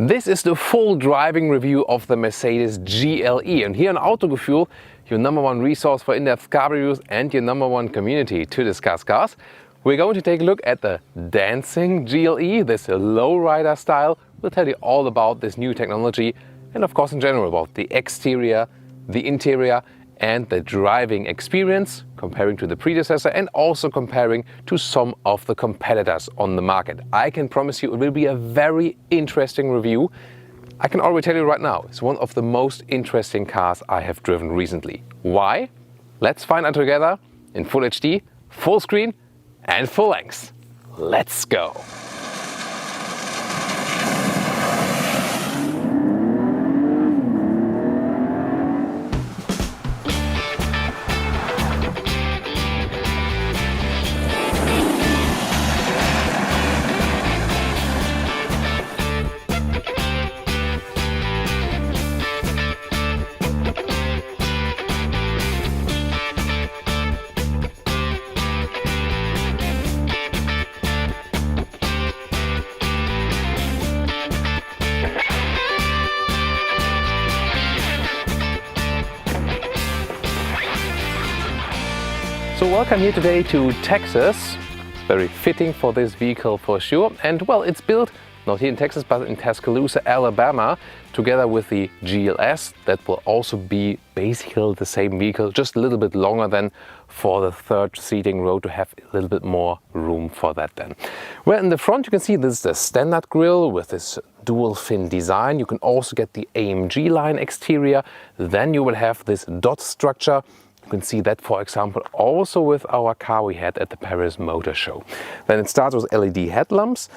This is the full driving review of the Mercedes GLE, and here on Autogefuehl, your #1 resource for in-depth car reviews and your #1 community to discuss cars. We're going to take a look at the dancing GLE, this lowrider style. We'll tell you all about this new technology and of course in general about the exterior, the interior and the driving experience, comparing to the predecessor and also comparing to some of the competitors on the market. I can promise you it will be a very interesting review. I can already tell you right now, it's one of the most interesting cars I have driven recently. Why? Let's find out together in full HD, full screen and full length. Let's go! So welcome here today to Texas. It's very fitting for this vehicle for sure. And well, it's built not here in Texas, but in Tuscaloosa, Alabama, together with the GLS. That will also be basically the same vehicle, just a little bit longer than for the third seating row to have a little bit more room for that then. Well, in the front you can see this is the standard grille with this dual fin design. You can also get the AMG line exterior. Then you will have this dot structure. You can see that, for example, also with our car we had at the Paris Motor Show. Then it starts with LED headlamps.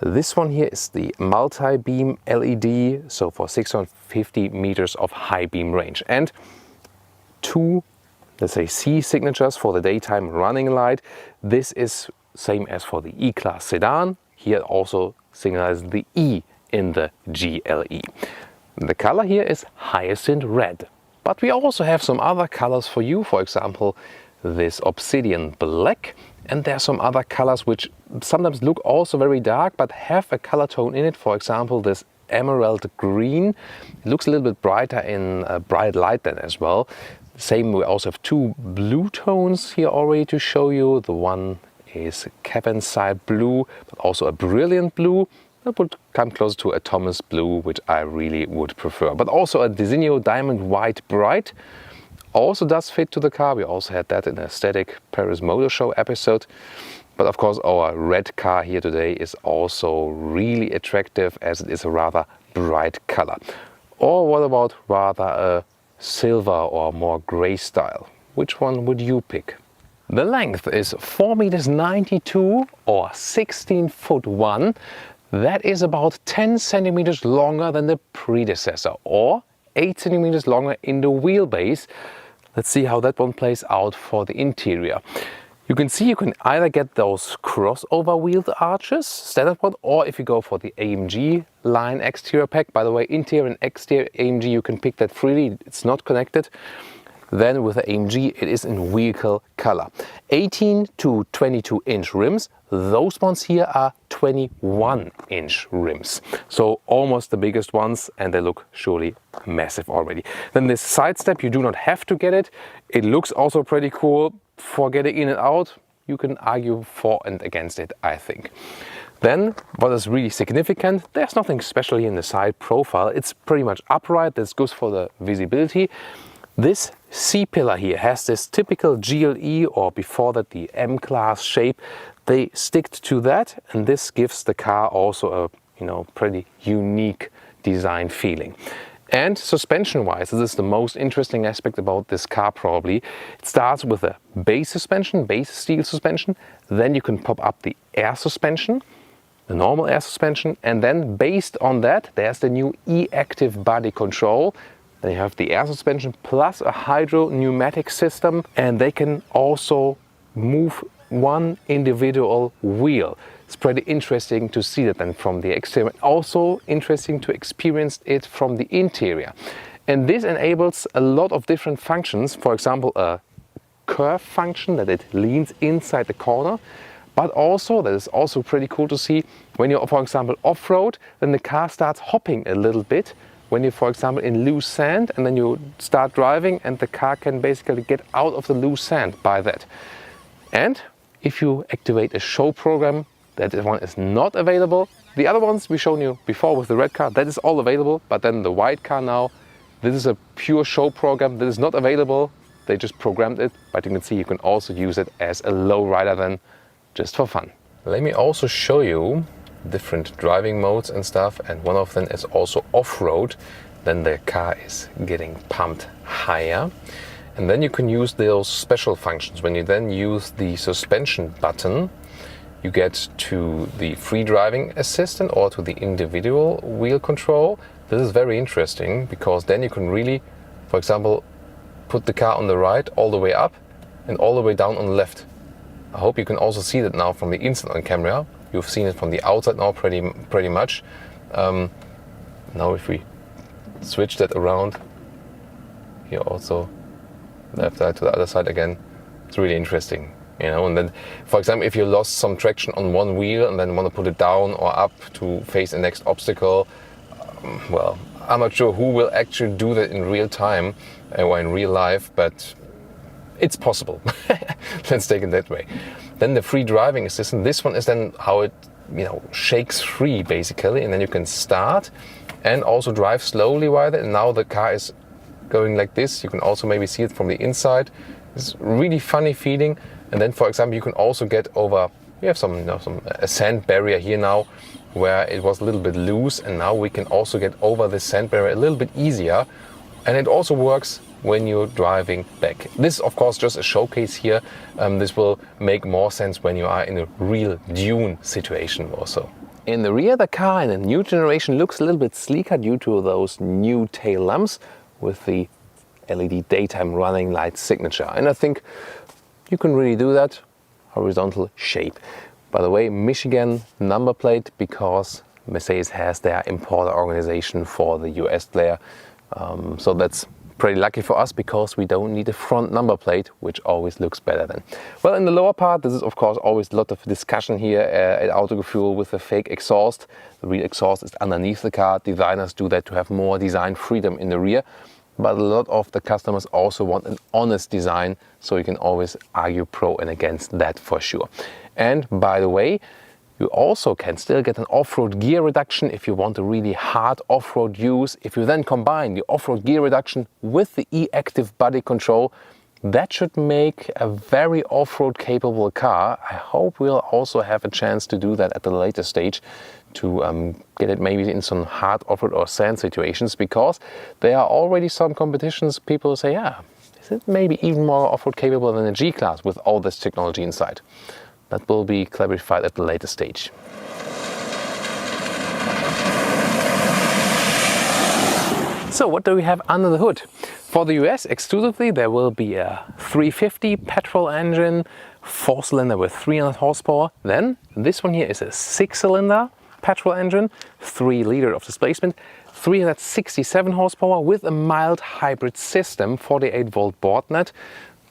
This one here is the multi-beam LED, so for 650 meters of high beam range. And two, let's say, C signatures for the daytime running light. This is same as for the E-Class sedan. Here also signalizes the E in the GLE. The color here is hyacinth red. But we also have some other colors for you, for example, this obsidian black. And there are some other colors which sometimes look also very dark, but have a color tone in it. For example, this emerald green. It looks a little bit brighter in bright light then as well. Same, we also have two blue tones here already to show you. The one is cabin side blue, but also a brilliant blue. That would come close to a Thomas blue, which I really would prefer. But also a Designo diamond white bright also does fit to the car. We also had that in a static Paris Motor Show episode. But of course our red car here today is also really attractive as it is a rather bright color. Or what about rather a silver or more gray style? Which one would you pick? The length is 4,92 meters or 16'1". That is about 10 centimeters longer than the predecessor, or 8 centimeters longer in the wheelbase. Let's see how that one plays out for the interior. You can see you can either get those crossover wheeled arches, standard one, or if you go for the AMG line exterior pack. By the way, interior and exterior AMG, you can pick that freely, it's not connected. Then with the AMG, it is in vehicle color. 18 to 22 inch rims. Those ones here are 21 inch rims. So almost the biggest ones, and they look surely massive already. Then this side step, you do not have to get it. It looks also pretty cool for getting in and out. You can argue for and against it, I think. Then what is really significant, there's nothing special here in the side profile. It's pretty much upright. That's good for the visibility. This C-pillar here has this typical GLE, or before that the M-Class shape. They stick to that, and this gives the car also a pretty unique design feeling. And suspension-wise, this is the most interesting aspect about this car probably. It starts with a base suspension, base steel suspension. Then you can pop up the air suspension, the normal air suspension, and then based on that, there's the new e-active body control. Then you have the air suspension plus a hydro pneumatic system, and they can also move one individual wheel. It's pretty interesting to see that then from the exterior. Also interesting to experience it from the interior. And this enables a lot of different functions. For example, a curve function that it leans inside the corner, But also, that is also pretty cool to see, when you're, for example, off-road, then the car starts hopping a little bit. When you're, for example, in loose sand, and then you start driving, and the car can basically get out of the loose sand by that. And if you activate a show program, that one is not available. The other ones we shown you before with the red car, that is all available. But then the white car now, this is a pure show program that is not available. They just programmed it, but you can see you can also use it as a low rider then, just for fun. Let me also show you different driving modes and stuff, and one of them is also off-road. Then the car is getting pumped higher, and then you can use those special functions. When you then use the suspension button, you get to the free driving assistant or to the individual wheel control. This is very interesting because then you can really, for example, put the car on the right all the way up and all the way down on the left. I hope you can also see that now from the inside on camera. You've seen it from the outside now pretty much. Now if we switch that around, here also left side to the other side again, it's really interesting, you know. And then, for example, if you lost some traction on one wheel and then want to put it down or up to face the next obstacle, well, I'm not sure who will actually do that in real time or in real life, but it's possible. Let's take it that way. Then the free driving assistant, this one is then how it, you know, shakes free basically, and then you can start and also drive slowly with it. And now the car is going like this. You can also maybe see it from the inside. It's really funny feeling. And then, for example, you can also get over. We have a sand barrier here now, where it was a little bit loose, and now we can also get over the sand barrier a little bit easier. And it also works when you're driving back. This is of course just a showcase here. This will make more sense when you are in a real dune situation also. In the rear, the car in a new generation looks a little bit sleeker due to those new tail lamps with the LED daytime running light signature. And I think you can really do that. Horizontal shape. By the way, Michigan number plate, because Mercedes has their importer organization for the US player. So that's pretty lucky for us because we don't need a front number plate, which always looks better then. Well, in the lower part, this is of course always a lot of discussion here at Autogefuehl with the fake exhaust. The real exhaust is underneath the car. Designers do that to have more design freedom in the rear. But a lot of the customers also want an honest design, so you can always argue pro and against that for sure. And by the way, you also can still get an off-road gear reduction if you want a really hard off-road use. If you then combine the off-road gear reduction with the e-active body control, that should make a very off-road capable car. I hope we'll also have a chance to do that at the later stage, to get it maybe in some hard off-road or sand situations, because there are already some competitions. People say, yeah, is it maybe even more off-road capable than a G-Class with all this technology inside? That will be clarified at the later stage. So what do we have under the hood? For the US exclusively, there will be a 350 petrol engine, 4-cylinder with 300 horsepower. Then this one here is a 6-cylinder petrol engine, 3 liter of displacement, 367 horsepower with a mild hybrid system, 48 volt board net.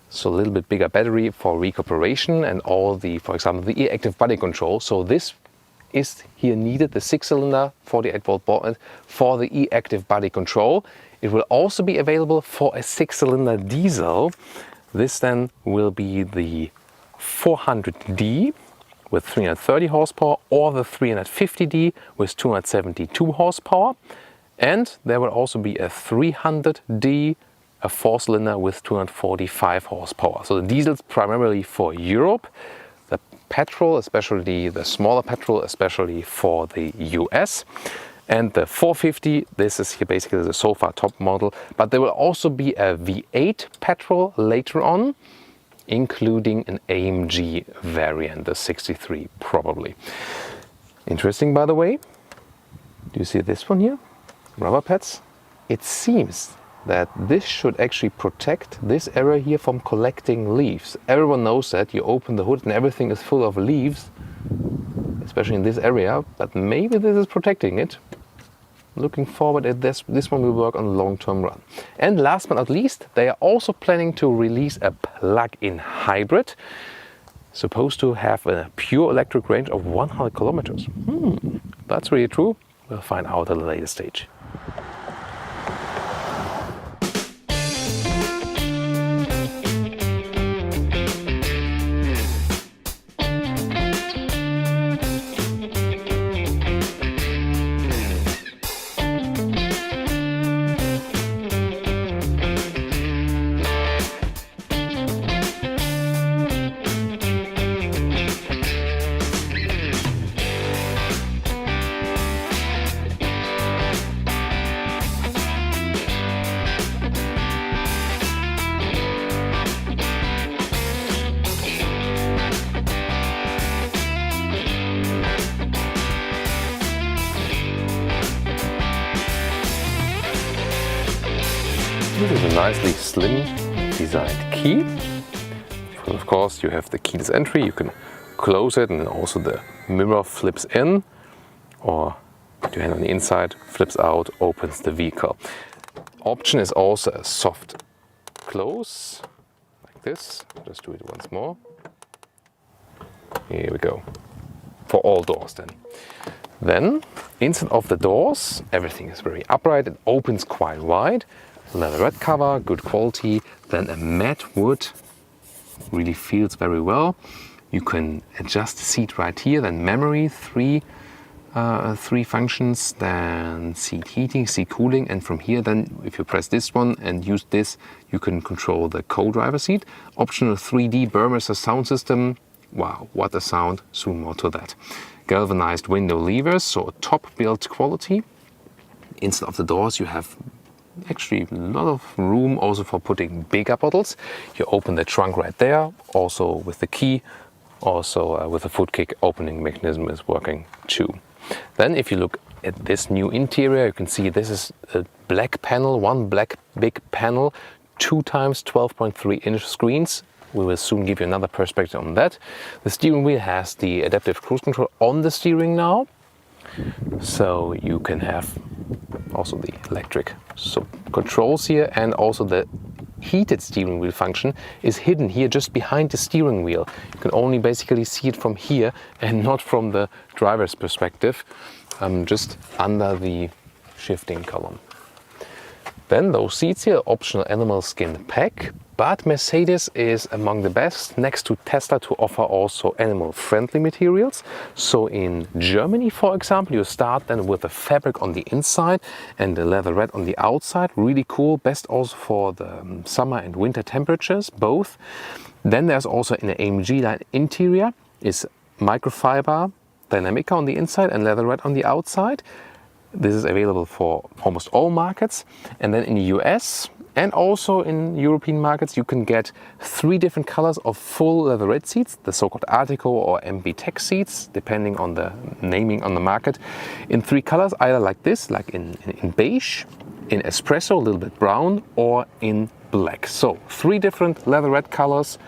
So a little bit bigger battery for recuperation and all the, for example, the e-active body control. So this is here needed, the 6-cylinder 48 volt board net for the e-active body control. It will also be available for a 6-cylinder diesel. This then will be the 400D with 330 horsepower or the 350D with 272 horsepower. And there will also be a 300D, a 4-cylinder with 245 horsepower. So the diesel's primarily for Europe, the petrol, especially the smaller petrol, especially for the US. And the 450, this is here basically the so far top model, but there will also be a V8 petrol later on, including an AMG variant, the 63 probably. Interesting, by the way. Do you see this one here? Rubber pads. It seems that this should actually protect this area here from collecting leaves. Everyone knows that you open the hood and everything is full of leaves, especially in this area, but maybe this is protecting it. Looking forward at this one will work on the long-term run. And last but not least, they are also planning to release a plug-in hybrid. supposed to have a pure electric range of 100 kilometers. That's really true. We'll find out at a later stage. This is a nicely slim designed key. Of course, you have the keyless entry. You can close it, and also the mirror flips in, or put your hand on the inside, flips out, opens the vehicle. Option is also a soft close, like this. Just do it once more. Here we go. For all doors then. Then, inside of the doors, everything is very upright. It opens quite wide. Leatherette cover, good quality. Then a matte wood, really feels very well. You can adjust the seat right here. Then memory, three functions. Then seat heating, seat cooling, and from here, then if you press this one and use this, you can control the co-driver seat. Optional 3D Burmester sound system. Wow, what a sound! Soon more to that. Galvanized window levers, so top build quality. Inside of the doors, you have actually a lot of room also for putting bigger bottles. You open the trunk right there, also with the key, also with the foot kick opening mechanism is working too. Then if you look at this new interior, you can see this is a black panel, one black big panel, 2 times 12.3-inch screens. We will soon give you another perspective on that. The steering wheel has the adaptive cruise control on the steering now, so you can have also the electric controls here, and also the heated steering wheel function is hidden here just behind the steering wheel. You can only basically see it from here and not from the driver's perspective, just under the shifting column. Then those seats here, optional animal skin pack, but Mercedes is among the best next to Tesla to offer also animal friendly materials. So in Germany, for example, you start then with the fabric on the inside and the leatherette on the outside. Really cool, best also for the summer and winter temperatures, both. Then there's also in the AMG line interior is microfiber Dynamica on the inside and leatherette on the outside. This is available for almost all markets. And then in the US and also in European markets, you can get 3 different colors of full leatherette seats, the so-called Artico or MB Tech seats, depending on the naming on the market, in 3 colors, either like this, like in beige, in espresso, a little bit brown, or in black. So 3 different leatherette colors,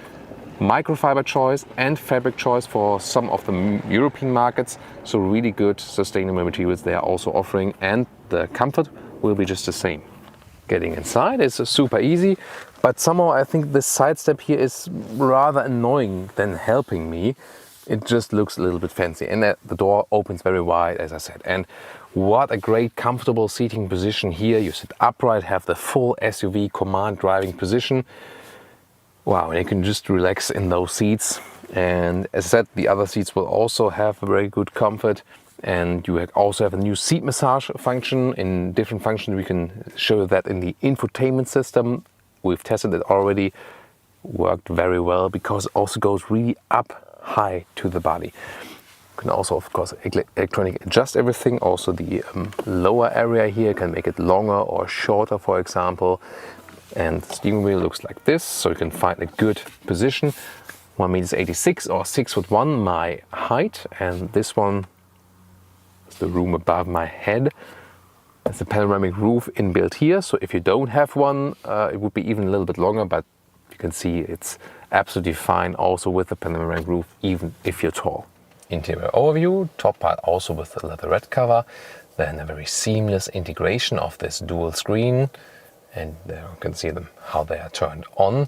microfiber choice and fabric choice for some of the European markets. So really good sustainable materials they are also offering, and the comfort will be just the same. Getting inside is super easy, but somehow I think the side step here is rather annoying than helping me. It just looks a little bit fancy, and the door opens very wide, as I said. And what a great comfortable seating position here. You sit upright, have the full SUV command driving position. Wow, and you can just relax in those seats. And as I said, the other seats will also have a very good comfort. And you also have a new seat massage function. In different functions, we can show that in the infotainment system. We've tested it already, worked very well because it also goes really up high to the body. You can also, of course, electronic adjust everything. Also the lower area here can make it longer or shorter, for example. And the steering wheel looks like this, so you can find a good position. 1.86 m or 6'1", my height, and this one is the room above my head. It's a panoramic roof inbuilt here, so if you don't have one, it would be even a little bit longer, but you can see it's absolutely fine also with the panoramic roof, even if you're tall. Interior overview, top part also with the leatherette cover, then a very seamless integration of this dual screen. And there you can see them, how they are turned on.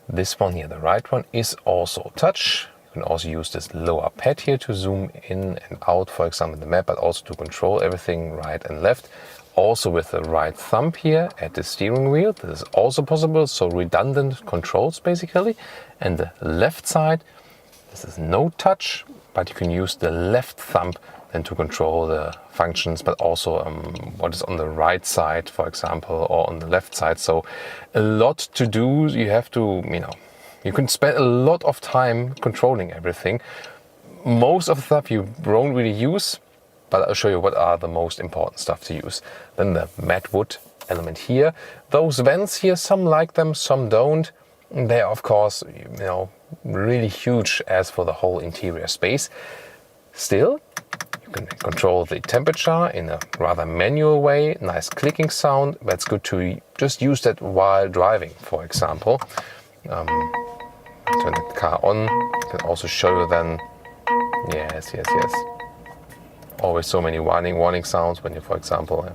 This one here, the right one, is also touch. can also use this lower pad here to zoom in and out, for example, in the map, but also to control everything right and left. Also with the right thumb here at the steering wheel, this is also possible, so redundant controls basically. And the left side, this is no touch, but you can use the left thumb then to control the functions, but also what is on the right side, for example, or on the left side. So a lot to do. You have to, you can spend a lot of time controlling everything. Most of the stuff you won't really use, but I'll show you what are the most important stuff to use. Then the matte wood element here. Those vents here, some like them, some don't. They are, of course, really huge as for the whole interior space. Still, you can control the temperature in a rather manual way. Nice clicking sound. That's good to just use that while driving, for example. Turn the car on. I can also show you then. Yes. Always so many warning sounds when you, for example,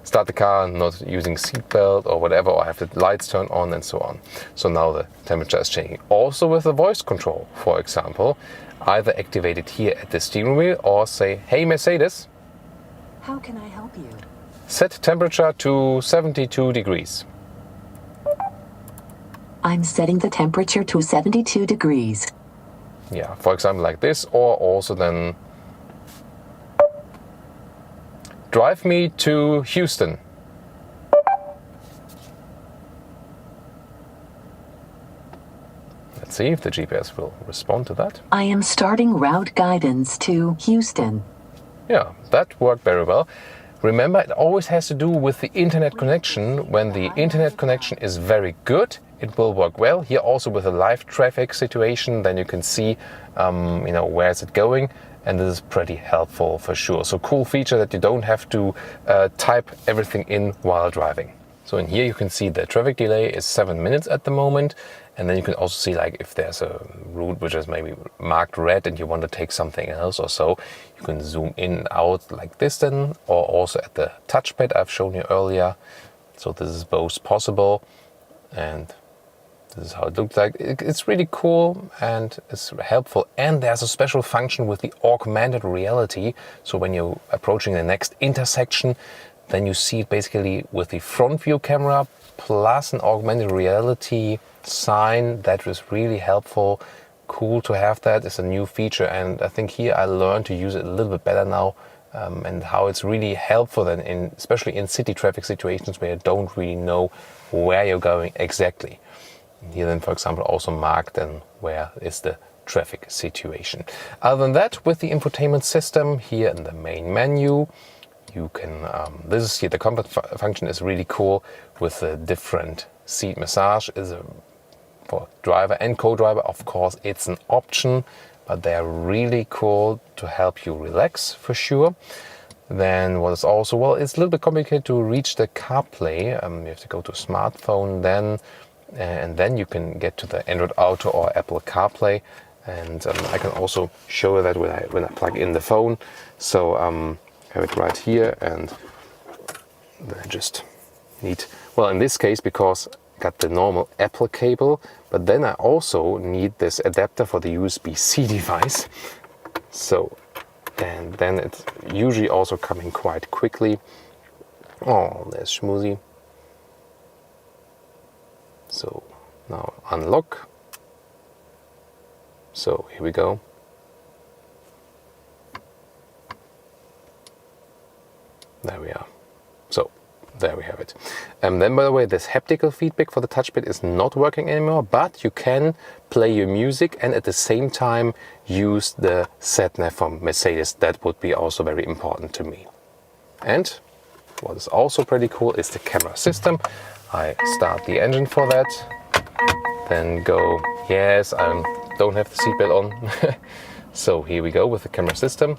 start the car not using seatbelt or whatever, or have the lights turned on and so on. So now the temperature is changing. Also with the voice control, for example, either activate it here at the steering wheel or say, "Hey Mercedes, how can I help you? Set temperature to 72 degrees. I'm setting the temperature to 72 degrees. Yeah, for example, like this, or also then drive me to Houston. Let's see if the GPS will respond to that. I am starting route guidance to Houston. Yeah, that worked very well. Remember, it always has to do with the internet connection. When the internet connection is very good, it will work well. Here also with a live traffic situation, then you can see, where is it going. And this is pretty helpful for sure. So cool feature that you don't have to type everything in while driving. So in here you can see the traffic delay is 7 minutes at the moment. And then you can also see, like, if there's a route which is maybe marked red and you want to take something else or so, you can zoom in and out like this then, or also at the touchpad I've shown you earlier. So this is both possible, and this is how it looks like. It's really cool and it's helpful. And there's a special function with the augmented reality. So when you're approaching the next intersection, then you see it basically with the front view camera plus an augmented reality sign. That was really helpful. Cool to have that. It's a new feature, and I think here I learned to use it a little bit better now, and how it's really helpful then, especially in city traffic situations where you don't really know where you're going exactly. Here then, for example, also marked then where is the traffic situation. Other than that, with the infotainment system here in the main menu, you can, this is here, the comfort function is really cool with the different seat massage. Is for driver and co-driver, of course, it's an option, but they're really cool to help you relax for sure. Then what is also, well, it's a little bit complicated to reach the CarPlay. You have to go to smartphone then, and then you can get to the Android Auto or Apple CarPlay. And I can also show you that when I plug in the phone. So have it right here, and then I just need, well, in this case, because I got the normal Apple cable, but then I also need this adapter for the USB-C device. So, and then it's usually also coming quite quickly. Oh, there's Schmoozy. So now unlock. So here we go. There we are. So there we have it. And then, by the way, this haptical feedback for the touchpad is not working anymore, but you can play your music and at the same time use the sat-nav from Mercedes. That would be also very important to me. And what is also pretty cool is the camera system. I start the engine for that, then go, yes, I don't have the seatbelt on. So here we go with the camera system.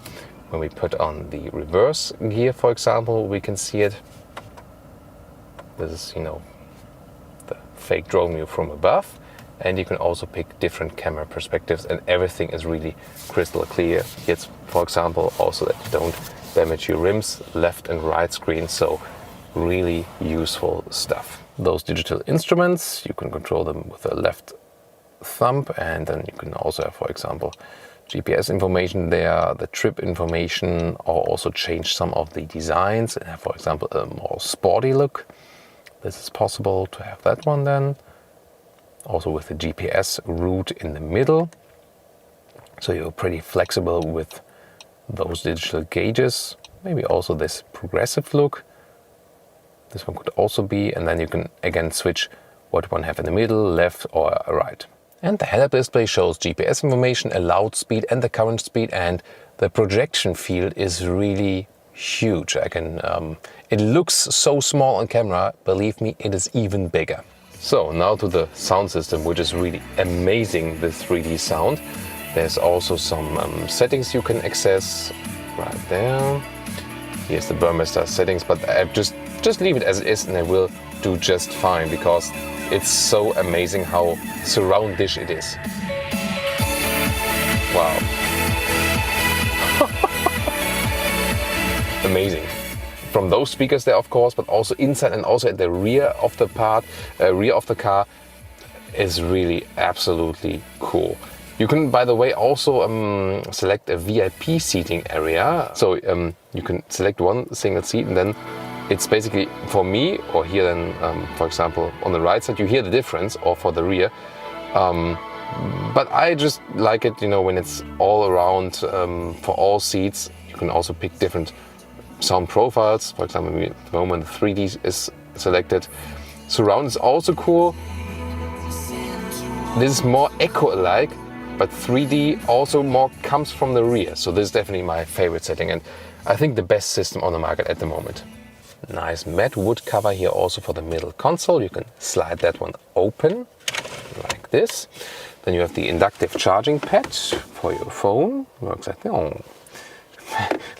When we put on the reverse gear, for example, we can see it. This is, the fake drone view from above. And you can also pick different camera perspectives, and everything is really crystal clear. It's, for example, also that you don't damage your rims, left and right screen. So really useful stuff. Those digital instruments, you can control them with the left thumb, and then you can also have, for example, GPS information there, the trip information, or also change some of the designs and have, for example, a more sporty look. This is possible to have that one then. Also with the GPS route in the middle. So you're pretty flexible with those digital gauges. Maybe also this progressive look. This one could also be, and then you can again switch what one have in the middle, left or right. And the head-up display shows GPS information, allowed speed and the current speed, and the projection field is really huge. It looks so small on camera, believe me, it is even bigger. So now to the sound system, which is really amazing, this 3D sound. There's also some settings you can access right there. Here's the Mercdes settings, but just leave it as it is and it will do just fine, because it's so amazing how surround dish it is. Wow. Amazing. From those speakers there, of course, but also inside and also at the rear of the car is really absolutely cool. You can, by the way, also select a VIP seating area. So you can select one single seat, and then it's basically for me, or here then, for example, on the right side, you hear the difference, or for the rear. But I just like it, when it's all around for all seats. You can also pick different sound profiles. For example, at the moment 3D is selected. Surround is also cool. This is more echo-alike, but 3D also more comes from the rear. So this is definitely my favorite setting, and I think the best system on the market at the moment. Nice matte wood cover here also for the middle console. You can slide that one open like this. Then you have the inductive charging pad for your phone. Works like that. Oh.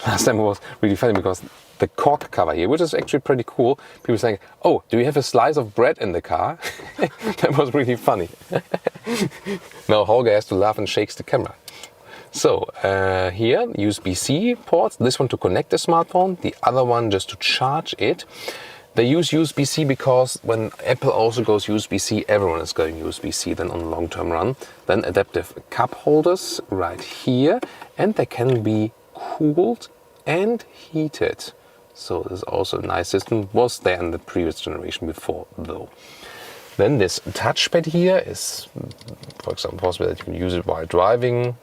Last time it was really funny because the cork cover here, which is actually pretty cool. People saying, "Oh, do you have a slice of bread in the car?" That was really funny. Now Holger has to laugh and shakes the camera. So here, USB-C ports. This one to connect the smartphone, the other one just to charge it. They use USB-C because when Apple also goes USB-C, everyone is going USB-C then on the long-term run. Then adaptive cup holders right here, and they can be cooled and heated. So this is also a nice system. Was there in the previous generation before though. Then this touchpad here is, for example, possible that you can use it while driving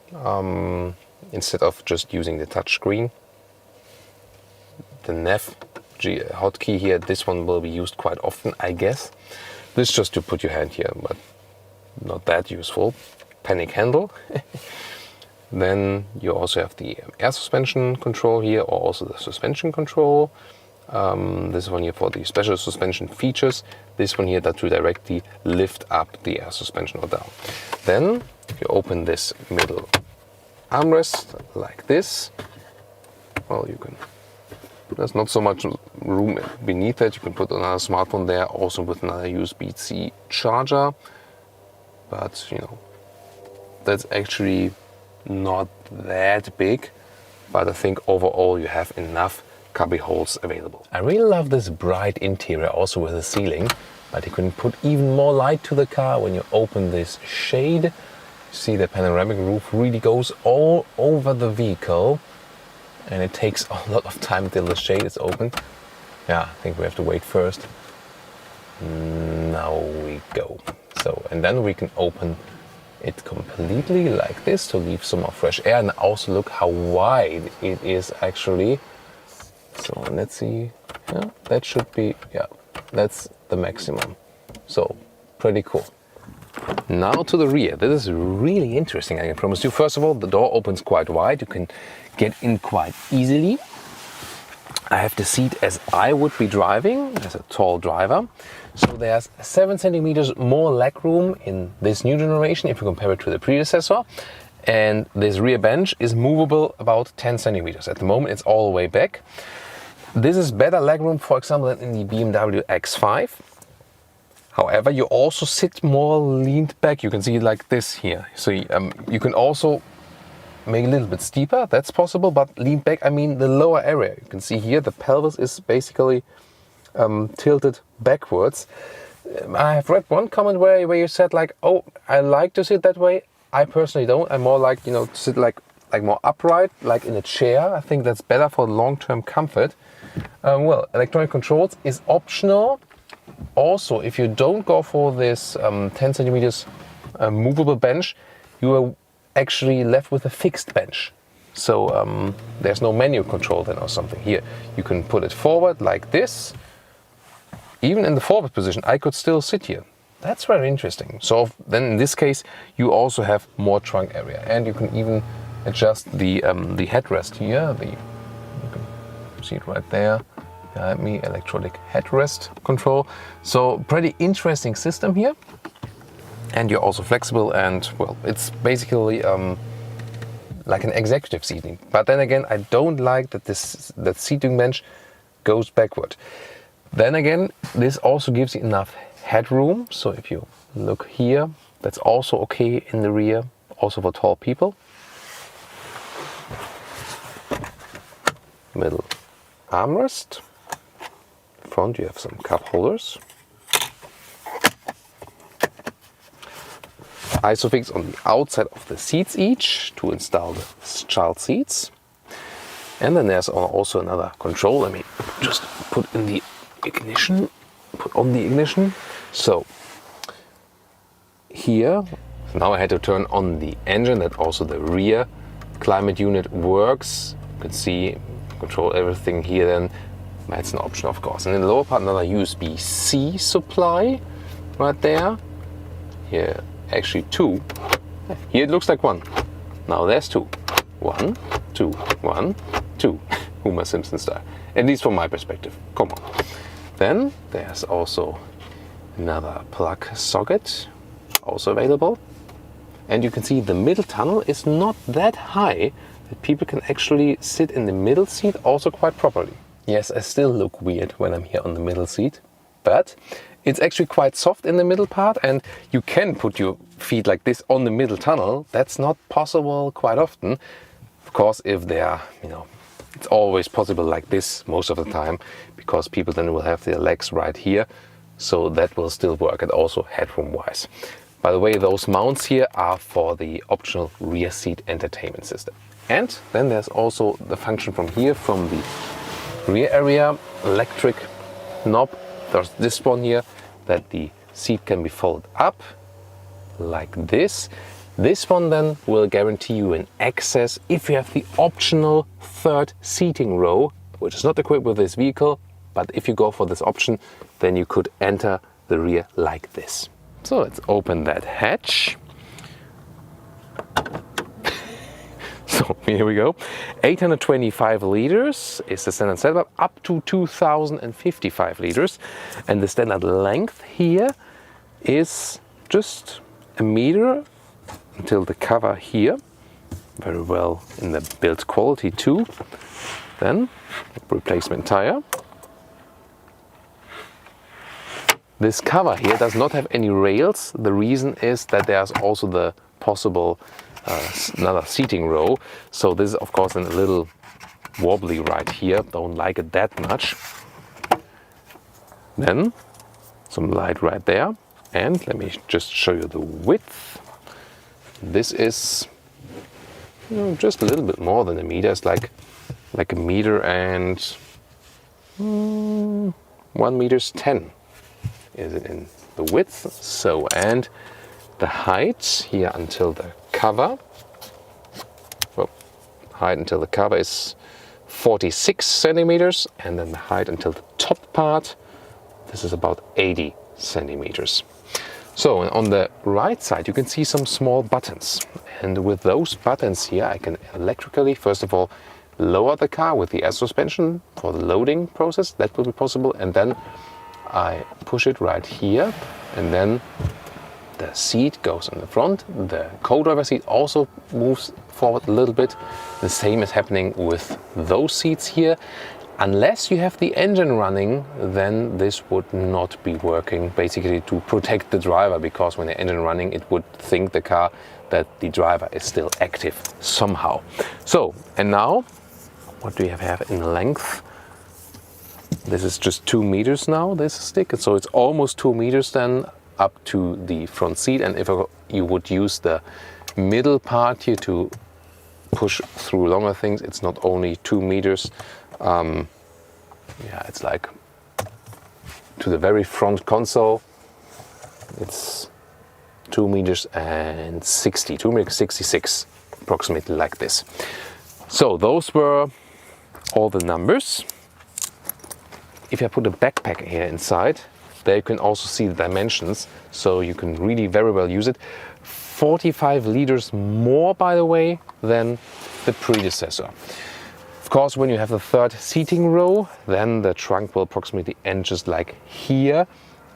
instead of just using the touch screen. The nav hotkey here, this one will be used quite often, I guess. This is just to put your hand here, but not that useful. Panic handle. Then you also have the air suspension control here, or also the suspension control. This one here for the special suspension features. This one here that to directly lift up the air suspension or down. Then if you open this middle armrest like this, well, there's not so much room beneath it. You can put another smartphone there, also with another USB-C charger. But that's actually not that big. But I think overall you have enough cubby holes available. I really love this bright interior also with the ceiling, but you can put even more light to the car when you open this shade. You see the panoramic roof really goes all over the vehicle, and it takes a lot of time until the shade is open. Yeah, I think we have to wait first. Now we go. So, and then we can open it completely like this to leave some more fresh air, and also look how wide it is actually. So let's see, yeah, that should be, yeah, that's the maximum. So pretty cool. Now to the rear. This is really interesting, I can promise you. First of all, the door opens quite wide. You can get in quite easily. I have the seat as I would be driving, as a tall driver. So there's 7 centimeters more legroom in this new generation if you compare it to the predecessor. And this rear bench is movable about 10 centimeters. At the moment, it's all the way back. This is better legroom, for example, than in the BMW X5. However, you also sit more leaned back. You can see it like this here. So you can also make it a little bit steeper. That's possible, but lean back, I mean the lower area. You can see here the pelvis is basically tilted backwards. I have read one comment where you said like, oh, I like to sit that way. I personally don't. I more like, you know, to sit like more upright, like in a chair. I think that's better for long-term comfort. Well, electronic controls is optional. Also, if you don't go for this 10 centimeters movable bench, you are actually left with a fixed bench. So there's no manual control then or something. Here, you can put it forward like this. Even in the forward position, I could still sit here. That's very interesting. So then in this case, you also have more trunk area, and you can even adjust the headrest here. You can see it right there behind me, electronic headrest control. So pretty interesting system here. And you're also flexible, and well, it's basically like an executive seating. But then again, I don't like that that seating bench goes backward. Then again, this also gives you enough headroom. So if you look here, that's also okay in the rear, also for tall people. Middle armrest. Front, you have some cup holders. Isofix on the outside of the seats each to install the child seats. And then there's also another control. Let me just put in the ignition, put on the ignition. So here, now I had to turn on the engine, that also the rear climate unit works. You can see, control everything here then. That's an option, of course. And in the lower part, another USB-C supply right there. Here, actually two. Here it looks like one. Now there's two. 1, 2, 1, 2. Homer Simpson style. At least from my perspective. Come on. Then there's also another plug socket, also available. And you can see the middle tunnel is not that high that people can actually sit in the middle seat also quite properly. Yes, I still look weird when I'm here on the middle seat, but it's actually quite soft in the middle part, and you can put your feet like this on the middle tunnel. That's not possible quite often. Of course, if they are, you know, it's always possible like this most of the time, because people then will have their legs right here. So that will still work, and also headroom wise. By the way, those mounts here are for the optional rear seat entertainment system. And then there's also the function from here, from the rear area, electric knob. There's this one here, that the seat can be folded up like this. This one then will guarantee you an access if you have the optional third seating row, which is not equipped with this vehicle, but if you go for this option, then you could enter the rear like this. So let's open that hatch. So here we go. 825 liters is the standard setup, up to 2055 liters. And the standard length here is just a meter until the cover here. Very well in the build quality too. Then replacement tire. This cover here does not have any rails. The reason is that there's also the possible another seating row. So this is of course a little wobbly right here. Don't like it that much. Then some light right there. And let me just show you the width. This is just a little bit more than a meter. It's like a meter and 1 meters 10 is it in the width. So, and the height here until the cover, well, height until the cover is 46 centimeters, and then the height until the top part, this is about 80 centimeters. So on the right side you can see some small buttons, and with those buttons here I can electrically first of all lower the car with the air suspension for the loading process. That will be possible, and then I push it right here, and then the seat goes in the front. The co-driver seat also moves forward a little bit. The same is happening with those seats here. Unless you have the engine running, then this would not be working, basically to protect the driver, because when the engine running, it would think the car that the driver is still active somehow. So, and now, what do you have in length? This is just 2 meters now, this stick, so it's almost 2 meters then up to the front seat. And if you would use the middle part here to push through longer things, it's not only 2 meters, yeah, it's like to the very front console, it's 2 meters and 60, 2 meters 66, approximately like this. So those were all the numbers. If I put a backpack here inside, there you can also see the dimensions, so you can really very well use it. 45 liters more, by the way, than the predecessor. Of course, when you have the third seating row, then the trunk will approximately end just like here.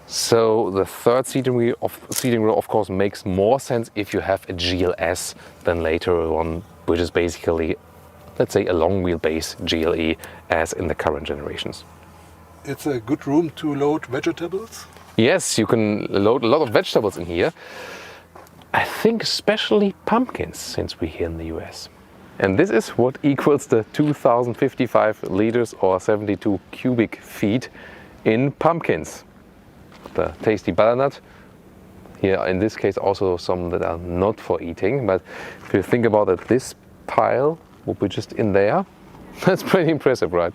So the third seating row, of course, makes more sense if you have a GLS than later on, which is basically, let's say, a long wheelbase GLE as in the current generations. It's a good room to load vegetables? Yes, you can load a lot of vegetables in here. I think especially pumpkins, since we're here in the US. And this is what equals the 2055 liters or 72 cubic feet in pumpkins. The tasty butternut. Here in this case also some that are not for eating, but if you think about it, this pile would be just in there. That's pretty impressive, right?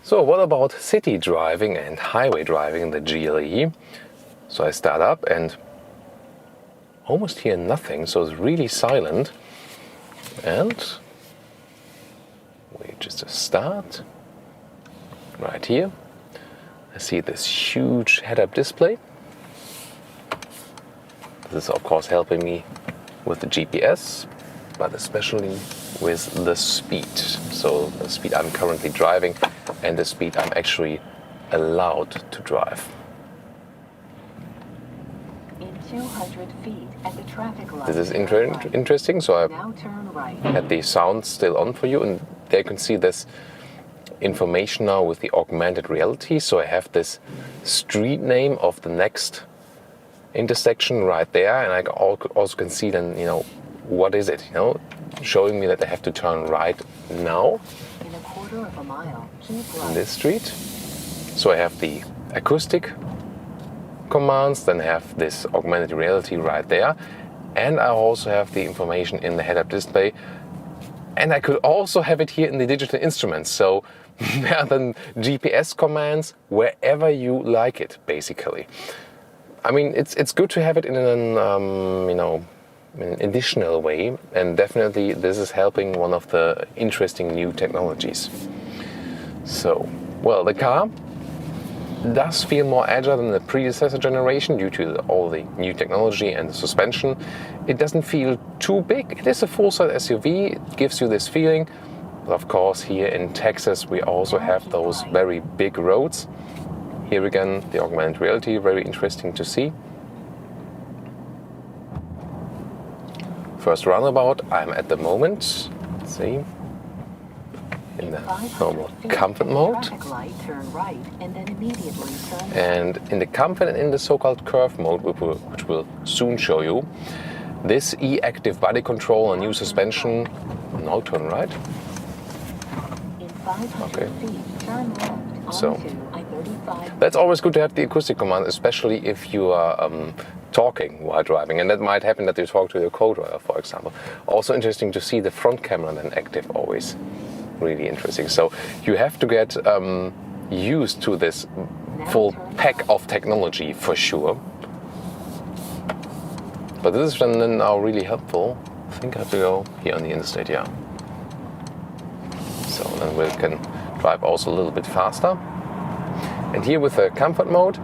So what about city driving and highway driving in the GLE? So I start up and almost hear nothing, so it's really silent. And we just start right here. I see this huge head-up display. This is of course helping me with the GPS, but especially with the speed. So the speed I'm currently driving and the speed I'm actually allowed to drive. In 200 feet at the traffic light. This is interesting. So Now turn right. I had the sound still on for you, and there you can see this information now with the augmented reality. So I have this street name of the next intersection right there, and I also can see then, you know, what is it, you know, showing me that I have to turn right now In a quarter of a mile, keep in right. this street. So I have the acoustic commands, then I have this augmented reality right there, and I also have the information in the head-up display, and I could also have it here in the digital instruments. So there are then GPS commands wherever you like it, basically. I mean, it's good to have it in an you know, in an additional way, and definitely this is helping one of the interesting new technologies. So, well, the car does feel more agile than the predecessor generation due to all the new technology and the suspension. It doesn't feel too big. It is a full-size SUV. It gives you this feeling. But of course, here in Texas, we also have those very big roads. Here again, the augmented reality, very interesting to see. First roundabout, I'm at the moment, let's see, in the normal comfort mode. And in the comfort and in the so-called curve mode, which we'll soon show you, this e-active body control and new suspension, now turn right. Okay. So that's always good to have the acoustic command, especially if you are talking while driving, and that might happen that you talk to your co-driver, for example. Also interesting to see the front camera then active, always really interesting. So you have to get used to this full pack of technology for sure. But this is then now really helpful. I think I have to go here on the interstate, yeah. So then we can drive also a little bit faster. And here with the comfort mode,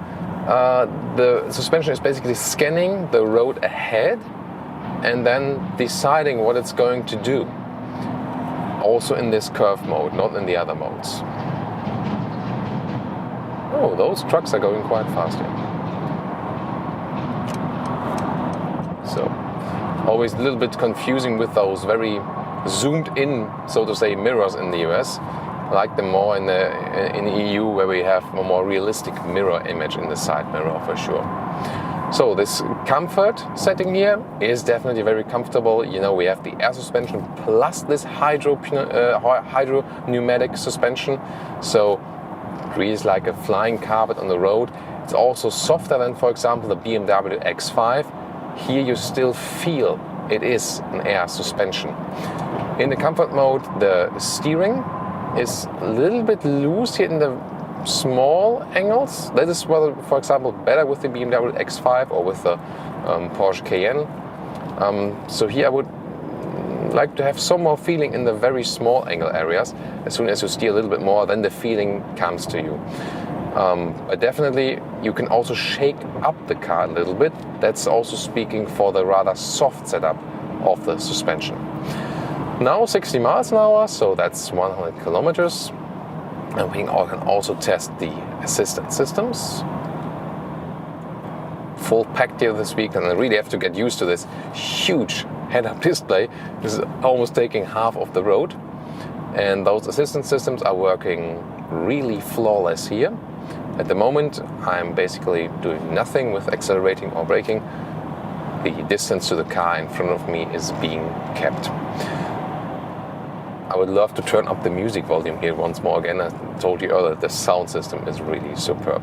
the suspension is basically scanning the road ahead and then deciding what it's going to do. Also in this curve mode, not in the other modes. Oh, those trucks are going quite fast here. So, always a little bit confusing with those very zoomed in, so to say, mirrors in the US. I like them more in the EU, where we have a more realistic mirror image in the side mirror for sure. So this comfort setting here is definitely very comfortable. You know, we have the air suspension plus this hydro pneumatic suspension. So it really is like a flying carpet on the road. It's also softer than, for example, the BMW X5. Here you still feel it is an air suspension. In the comfort mode, the steering is a little bit loose here in the small angles. That is, well, for example, better with the BMW X5 or with the Porsche Cayenne. So here I would like to have some more feeling in the very small angle areas. As soon as you steer a little bit more, then the feeling comes to you. But definitely you can also shake up the car a little bit. That's also speaking for the rather soft setup of the suspension. Now 60 miles an hour, so that's 100 kilometers. And we can also test the assistance systems. Full packed here this week, and I really have to get used to this huge head-up display. This is almost taking half of the road. And those assistance systems are working really flawless here. At the moment, I'm basically doing nothing with accelerating or braking. The distance to the car in front of me is being kept. I would love to turn up the music volume here once more again. I told you earlier, the sound system is really superb.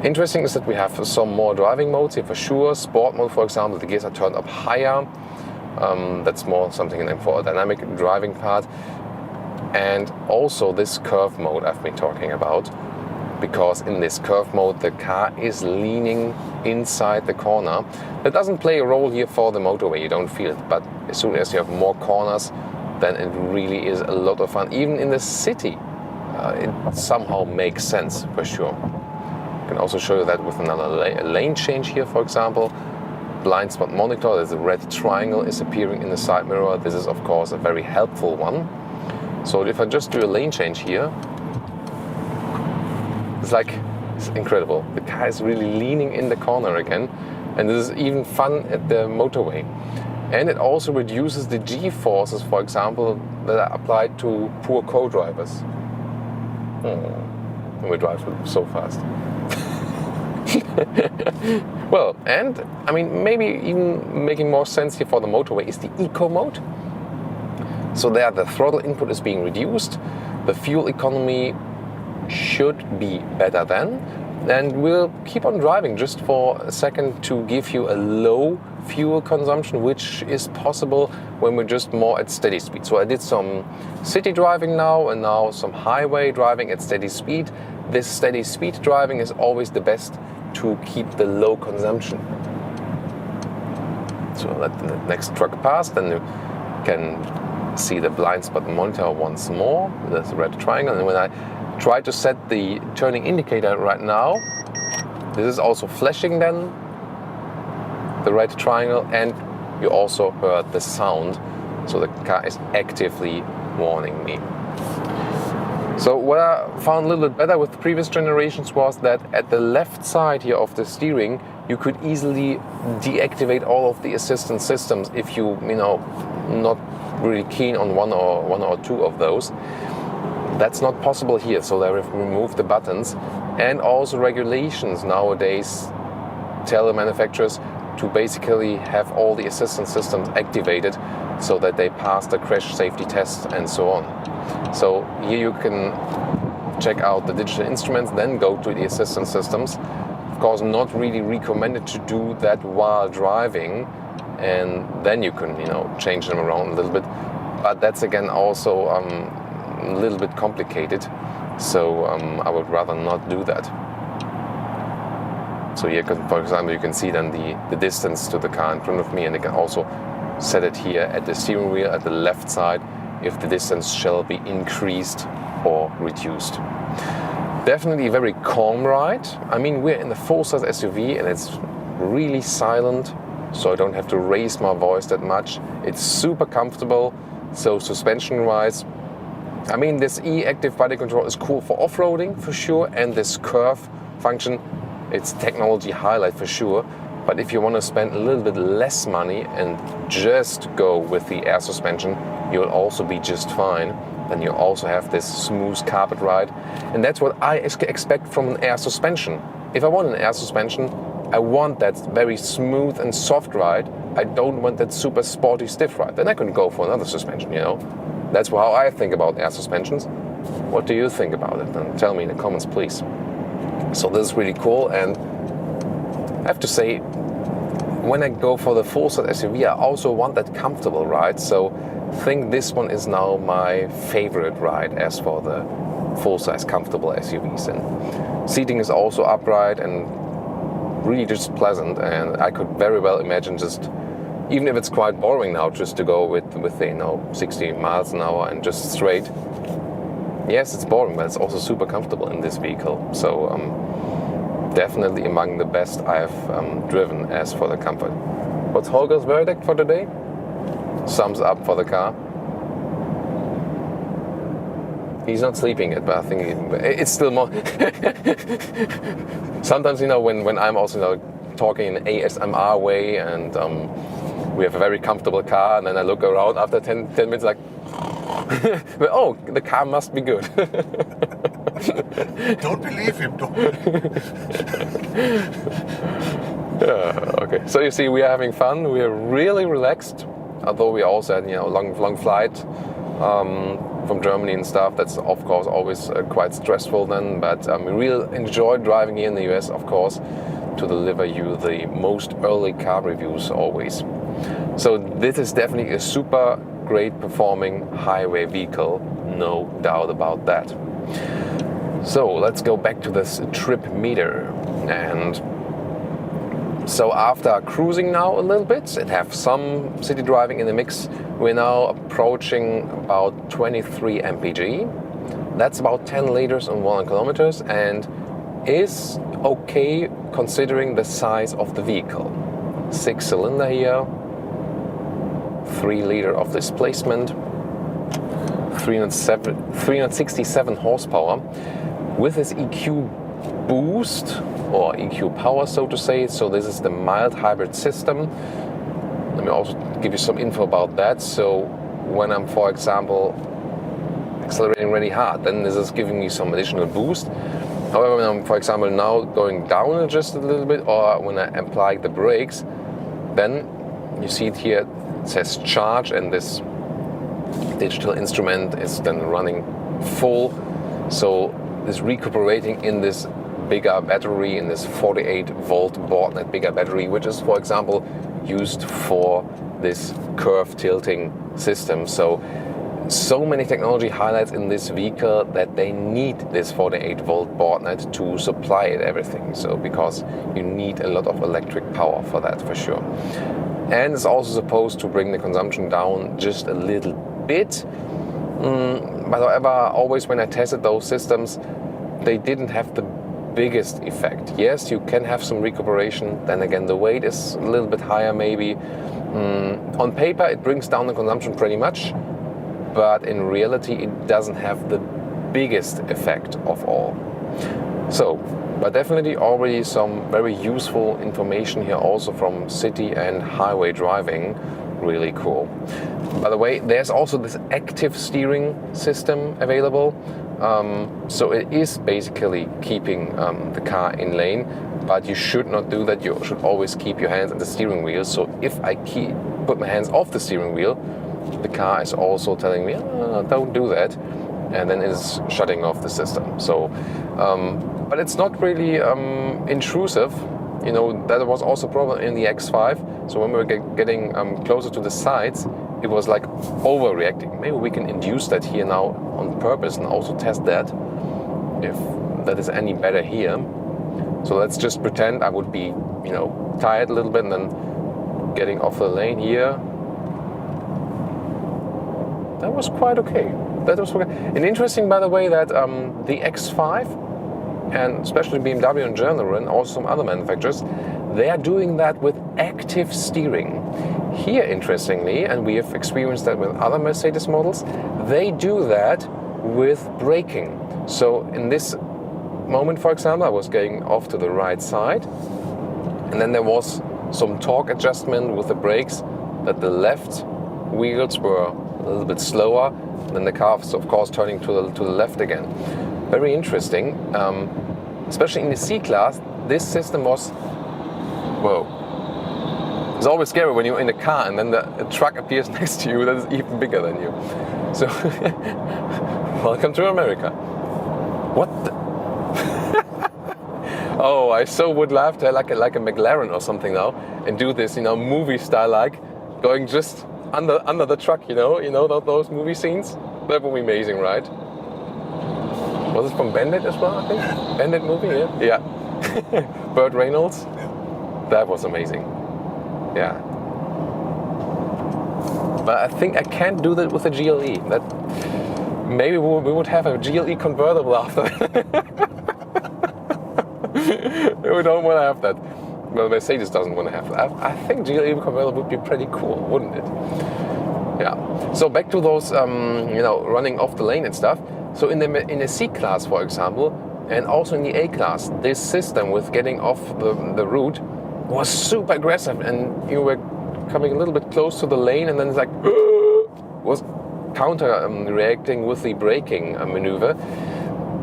Interesting is that we have some more driving modes here for sure. Sport mode, for example, the gears are turned up higher. That's more something for a dynamic driving part. And also this curve mode I've been talking about, because in this curve mode the car is leaning inside the corner. That doesn't play a role here for the motorway, you don't feel it, but as soon as you have more corners, then it really is a lot of fun. Even in the city, it somehow makes sense for sure. I can also show you that with another lane change here, for example. Blind spot monitor, there's a red triangle is appearing in the side mirror. This is of course a very helpful one. So if I just do a lane change here, it's incredible. The car is really leaning in the corner again, and this is even fun at the motorway. And it also reduces the G-forces, for example, that are applied to poor co-drivers. When we drive so fast. Well, and I mean, maybe even making more sense here for the motorway is the eco mode. So there the throttle input is being reduced, the fuel economy should be better then, and we'll keep on driving just for a second to give you a low fuel consumption, which is possible when we're just more at steady speed. So I did some city driving now, and now some highway driving at steady speed. This steady speed driving is always the best to keep the low consumption. So let the next truck pass, then you can see the blind spot monitor once more. There's a red triangle, and when I try to set the turning indicator right now, this is also flashing then, the red triangle, and you also heard the sound. So the car is actively warning me. So what I found a little bit better with the previous generations was that at the left side here of the steering, you could easily deactivate all of the assistance systems if you not really keen on one or two of those. That's not possible here, so they have removed the buttons. And also regulations nowadays tell the manufacturers to basically have all the assistance systems activated so that they pass the crash safety tests and so on. So here you can check out the digital instruments, then go to the assistance systems. Of course, not really recommended to do that while driving, and then you can change them around a little bit. But that's again also a little bit complicated, so I would rather not do that. So here, for example, you can see then the distance to the car in front of me, and you can also set it here at the steering wheel at the left side if the distance shall be increased or reduced. Definitely a very calm ride. I mean, we're in the full-size SUV and it's really silent, so I don't have to raise my voice that much. It's super comfortable. So suspension-wise, I mean, this E-Active Body Control is cool for off-roading for sure, and this curve function, it's technology highlight for sure. But if you want to spend a little bit less money and just go with the air suspension, you'll also be just fine. Then you also have this smooth carpet ride. And that's what I expect from an air suspension. If I want an air suspension, I want that very smooth and soft ride. I don't want that super sporty stiff ride. Then I can go for another suspension, you know. That's how I think about air suspensions. What do you think about it? And tell me in the comments, please. So this is really cool, and I have to say, when I go for the full-size SUV, I also want that comfortable ride. So I think this one is now my favorite ride as for the full-size comfortable SUVs. And seating is also upright and really just pleasant. And I could very well imagine just, even if it's quite boring now, just to go with 60 miles an hour and just straight. Yes, it's boring, but it's also super comfortable in this vehicle. So definitely among the best I've driven as for the comfort. What's Holger's verdict for today? Thumbs up for the car. He's not sleeping yet, but I think it's still more. Sometimes, when I'm also talking in an ASMR way, and we have a very comfortable car, and then I look around after 10 minutes like, but, oh, the car must be good. Don't believe him. Don't believe him. Yeah, okay. So you see, we are having fun. We are really relaxed. Although we also had long flight from Germany and stuff. That's of course always quite stressful then. But we really enjoy driving here in the US, of course, to deliver you the most early car reviews always. So this is definitely a super great performing highway vehicle, no doubt about that. So let's go back to this trip meter. And so after cruising now a little bit and have some city driving in the mix, we're now approaching about 23 mpg. That's about 10 liters on 100 kilometers and is okay considering the size of the vehicle. 6-cylinder here, 3 liter of displacement, 367 horsepower. With this EQ boost, or EQ power, so to say, so this is the mild hybrid system. Let me also give you some info about that. So when I'm, for example, accelerating really hard, then this is giving me some additional boost. However, when I'm, for example, now going down just a little bit, or when I apply the brakes, then you see it here, it says charge, and this digital instrument is then running full. So it's recuperating in this bigger battery, in this 48 volt board net bigger battery, which is, for example, used for this curve tilting system. So many technology highlights in this vehicle that they need this 48 volt board net to supply it everything. So because you need a lot of electric power for that, for sure. And it's also supposed to bring the consumption down just a little bit. But however, always when I tested those systems, they didn't have the biggest effect. Yes, you can have some recuperation. Then again, the weight is a little bit higher maybe. On paper, it brings down the consumption pretty much. But in reality, it doesn't have the biggest effect of all. So, but definitely already some very useful information here also from city and highway driving. Really cool. By the way, there's also this active steering system available. So it is basically keeping the car in lane, but you should not do that. You should always keep your hands on the steering wheel. So if I put my hands off the steering wheel, the car is also telling me, oh, don't do that. And then it is shutting off the system. So, but it's not really intrusive. That was also a problem in the X5. So when we were getting closer to the sides, it was like overreacting. Maybe we can induce that here now on purpose and also test that, if that is any better here. So let's just pretend I would be, tired a little bit and then getting off the lane here. That was quite okay. And interesting, by the way, that the X5 and especially BMW in general and also some other manufacturers, they are doing that with active steering. Here, interestingly, and we have experienced that with other Mercedes models, they do that with braking. So in this moment, for example, I was getting off to the right side, and then there was some torque adjustment with the brakes that the left wheels were a little bit slower, and then the car was, of course, turning to the left again. Very interesting. Especially in the C-Class, this system was Whoa. It's always scary when you're in a car and then the truck appears next to you that is even bigger than you. So, welcome to America. What the? Oh, I so would love to have like a McLaren or something now and do this, movie style, like going just under the truck, those movie scenes. That would be amazing, right? Was it from Bandit as well, I think? Bandit movie, yeah. Burt Reynolds. That was amazing. Yeah. But I think I can't do that with a GLE. That maybe we would have a GLE convertible after that. We don't want to have that. Well, Mercedes doesn't want to have that. I think GLE convertible would be pretty cool, wouldn't it? Yeah. So back to those, running off the lane and stuff. So in the C class, for example, and also in the A class, this system with getting off the route was super aggressive, and you were coming a little bit close to the lane, and then it's like was counter reacting with the braking maneuver.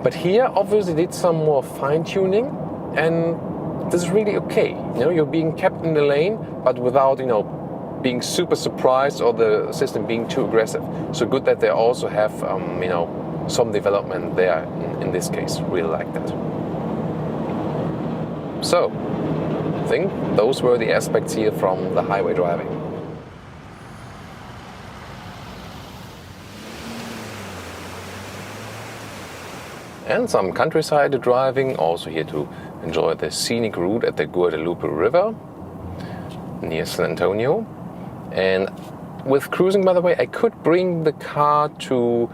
But here, obviously, did some more fine tuning, and this is really okay. You're being kept in the lane, but without being super surprised or the system being too aggressive. So good that they also have some development there in this case. Really like that. So I think those were the aspects here from the highway driving. And some countryside driving, also here to enjoy the scenic route at the Guadalupe River near San Antonio. And with cruising, by the way, I could bring the car to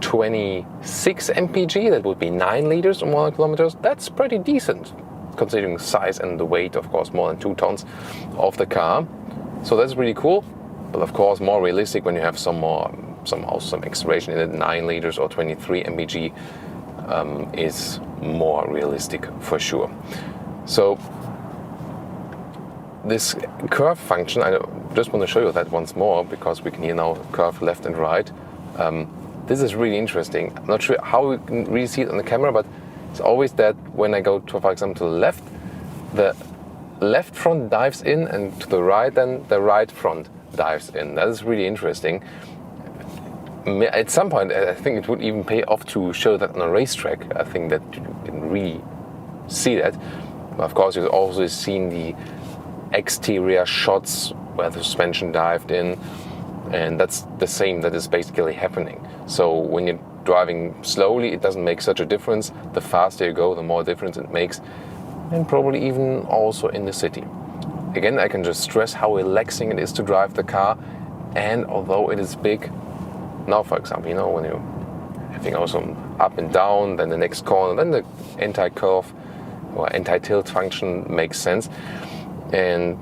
26 mpg, that would be 9 liters or 100 kilometers. That's pretty decent, considering the size and the weight, of course, more than 2 tons of the car. So that's really cool, but of course more realistic when you have some acceleration in it. 9 liters or 23 mpg is more realistic for sure. So this curve function, I just want to show you that once more, because we can here now curve left and right. This is really interesting. I'm not sure how you can really see it on the camera, but it's always that when I go to, for example, to the left front dives in, and to the right, then the right front dives in. That is really interesting. At some point, I think it would even pay off to show that on a racetrack. I think that you can really see that. Of course, you've also seen the exterior shots where the suspension dived in, and that's the same that is basically happening. So when you're driving slowly, it doesn't make such a difference. The faster you go, the more difference it makes, and probably even also in the city. Again, I can just stress how relaxing it is to drive the car, and although it is big, now for example, when you're having also up and down, then the next corner, then the anti-curve or anti-tilt function makes sense. And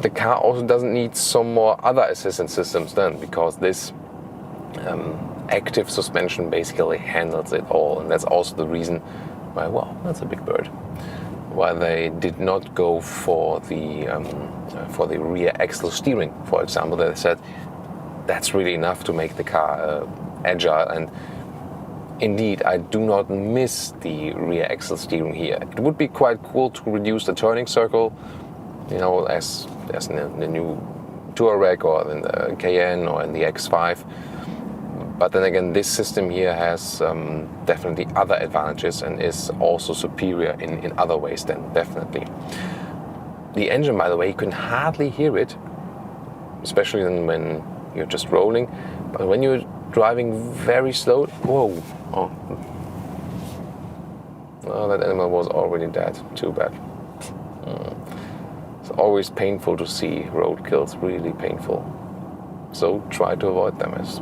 the car also doesn't need some more other assistance systems then, because this active suspension basically handles it all. And that's also the reason why, well, that's a big bird, why they did not go for the rear axle steering, for example. They said that's really enough to make the car agile. And indeed, I do not miss the rear axle steering here. It would be quite cool to reduce the turning circle, as in the new Touareg or in the Cayenne or in the X5. But then again, this system here has definitely other advantages and is also superior in other ways then, definitely. The engine, by the way, you can hardly hear it, especially when you're just rolling. But when you're driving very slow, whoa, oh, that animal was already dead, too bad. It's always painful to see road kills, really painful. So try to avoid them as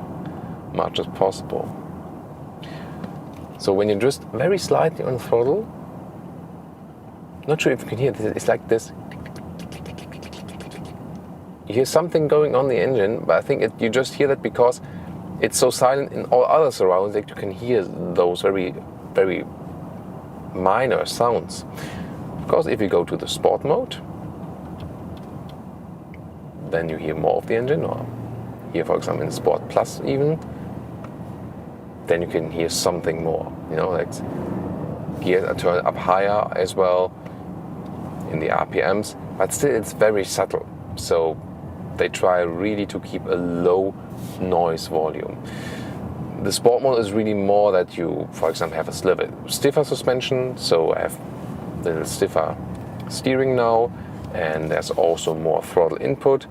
much as possible. So when you're just very slightly on throttle, not sure if you can hear this, it's like this. You hear something going on the engine, but I think you just hear that because it's so silent in all other surroundings that you can hear those very, very minor sounds. Of course, if you go to the sport mode, then you hear more of the engine, or here, for example, in Sport Plus even, then you can hear something more, like gears are turned up higher as well. in the RPMs, but still it's very subtle. So they try really to keep a low noise volume. The sport mode is really more that you, for example, have a stiffer suspension, so I have a little stiffer steering now, and there's also more throttle input,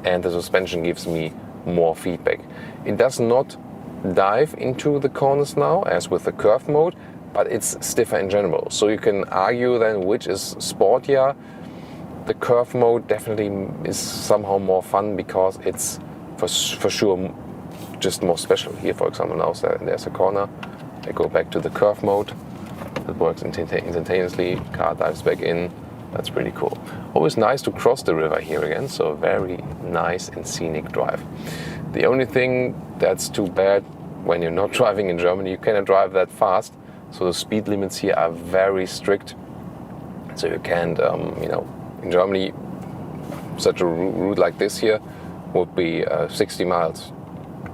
and the suspension gives me more feedback. It does not dive into the corners now as with the curve mode, but it's stiffer in general. So you can argue then which is sportier. The curve mode definitely is somehow more fun because it's for sure just more special. Here, for example, now there's a corner. I go back to the curve mode. It works instantaneously. Car dives back in. That's pretty cool. Always nice to cross the river here again. So a very nice and scenic drive. The only thing that's too bad, when you're not driving in Germany, you cannot drive that fast. So the speed limits here are very strict. So you can't, in Germany, such a route like this here would be 60 miles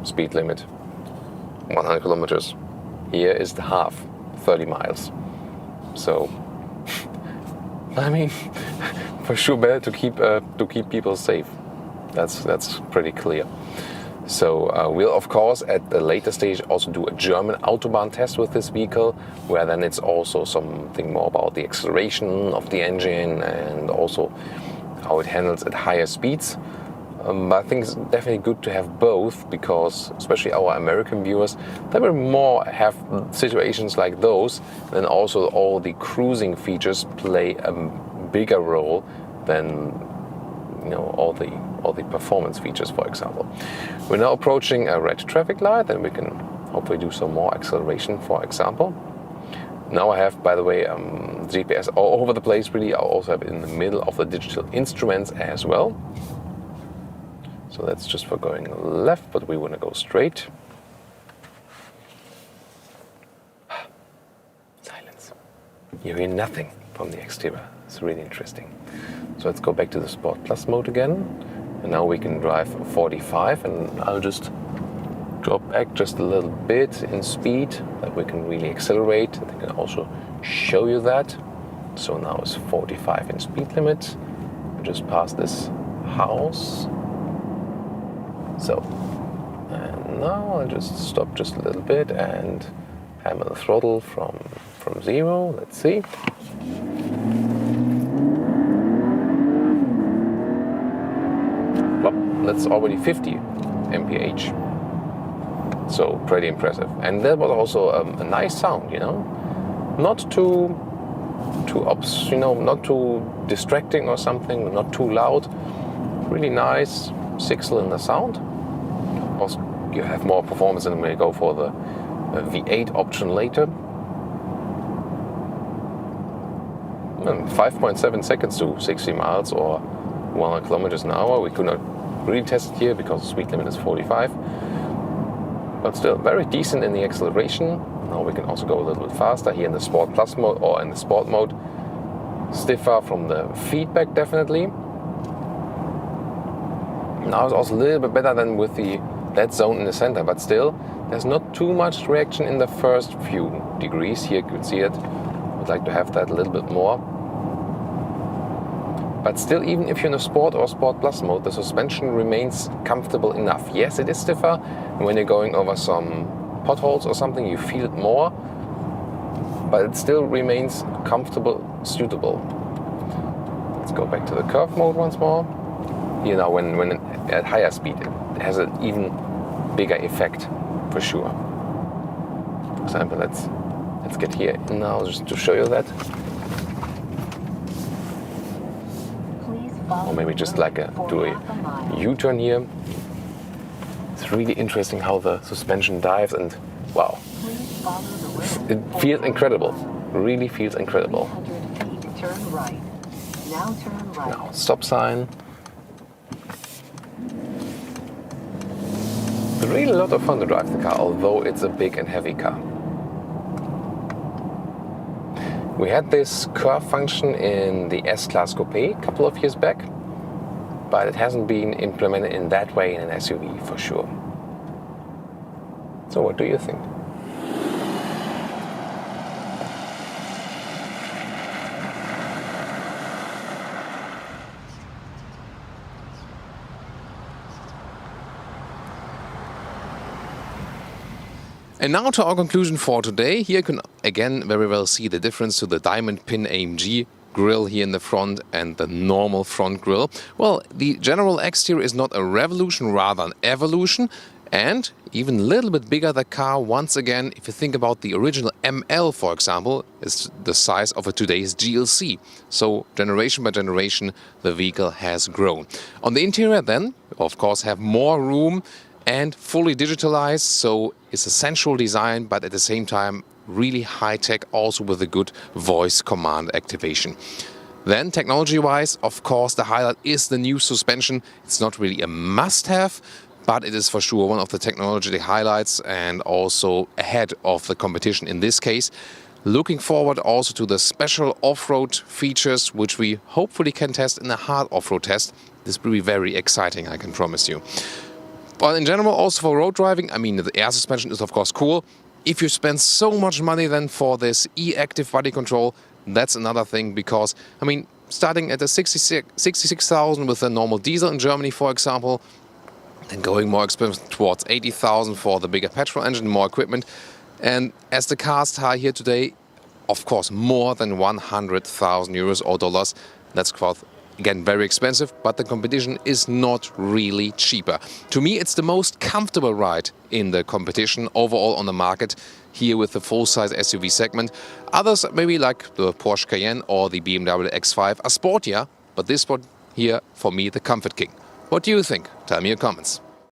speed limit, 100 kilometers. Here is the half, 30 miles. So, I mean, for sure better to keep people safe. That's pretty clear. So we'll of course at the later stage also do a German Autobahn test with this vehicle, where then it's also something more about the acceleration of the engine and also how it handles at higher speeds. But I think it's definitely good to have both, because especially our American viewers, they will more have situations like those, and also all the cruising features play a bigger role than all the performance features, for example. We're now approaching a red traffic light, and we can hopefully do some more acceleration, for example. Now I have, by the way, GPS all over the place really. I also have it in the middle of the digital instruments as well. So that's just for going left, but we want to go straight. Silence. You hear nothing from the exterior. It's really interesting. So let's go back to the Sport Plus mode again. And now we can drive 45, and I'll just drop back just a little bit in speed that we can really accelerate. I can also show you that. So now it's 45 in speed limit. We just passed this house. So, and now I'll just stop just a little bit and hammer the throttle from 0. Let's see. Well, that's already 50 mph. So pretty impressive. And that was also a nice sound, not too not too distracting or something, not too loud. Really nice 6-cylinder sound. Of course, you have more performance than when you go for the V8 option later. 5.7 seconds to 60 miles or 100 kilometers an hour. We could not really test it here because the speed limit is 45. But still very decent in the acceleration. Now we can also go a little bit faster here in the Sport Plus mode or in the Sport mode. Stiffer from the feedback, definitely. Now it's also a little bit better than with the dead zone in the center, but still there's not too much reaction in the first few degrees. Here you can see it. I'd like to have that a little bit more. But still, even if you're in a Sport or Sport Plus mode, the suspension remains comfortable enough. Yes, it is stiffer, and when you're going over some potholes or something, you feel it more, but it still remains comfortable, suitable. Let's go back to the curve mode once more. Here now, when at higher speed, it has an even bigger effect, for sure. For example, let's get here now just to show you that. Or maybe just like do a U-turn here. It's really interesting how the suspension dives, and wow, it feels incredible. Really feels incredible. Turn right. Now turn right. Now stop sign. Really a lot of fun to drive the car, although it's a big and heavy car. We had this curve function in the S-Class Coupe a couple of years back, but it hasn't been implemented in that way in an SUV for sure. So what do you think? And now to our conclusion for today. Here you can again very well see the difference to the diamond pin AMG grille here in the front and the normal front grille. Well, the general exterior is not a revolution, rather an evolution. And even a little bit bigger, the car, once again, if you think about the original ML, for example, is the size of a today's GLC. So generation by generation, the vehicle has grown. On the interior then, of course, have more room and fully digitalized. So it's a sensual design, but at the same time, really high-tech, also with a good voice command activation. Then, technology-wise, of course, the highlight is the new suspension. It's not really a must-have, but it is for sure one of the technology highlights and also ahead of the competition in this case. Looking forward also to the special off-road features, which we hopefully can test in a hard off-road test. This will be very exciting, I can promise you. But in general, also for road driving, I mean, the air suspension is of course cool. If you spend so much money then for this e-active body control, that's another thing, because, I mean, starting at the 66,000 with a normal diesel in Germany, for example, then going more expensive towards 80,000 for the bigger petrol engine, more equipment. And as the cars are here today, of course, more than 100,000 euros or dollars. That's quite, again, very expensive, but the competition is not really cheaper. To me, it's the most comfortable ride in the competition overall on the market, here with the full-size SUV segment. Others, maybe like the Porsche Cayenne or the BMW X5, are sportier, but this one here, for me, the comfort king. What do you think? Tell me your comments.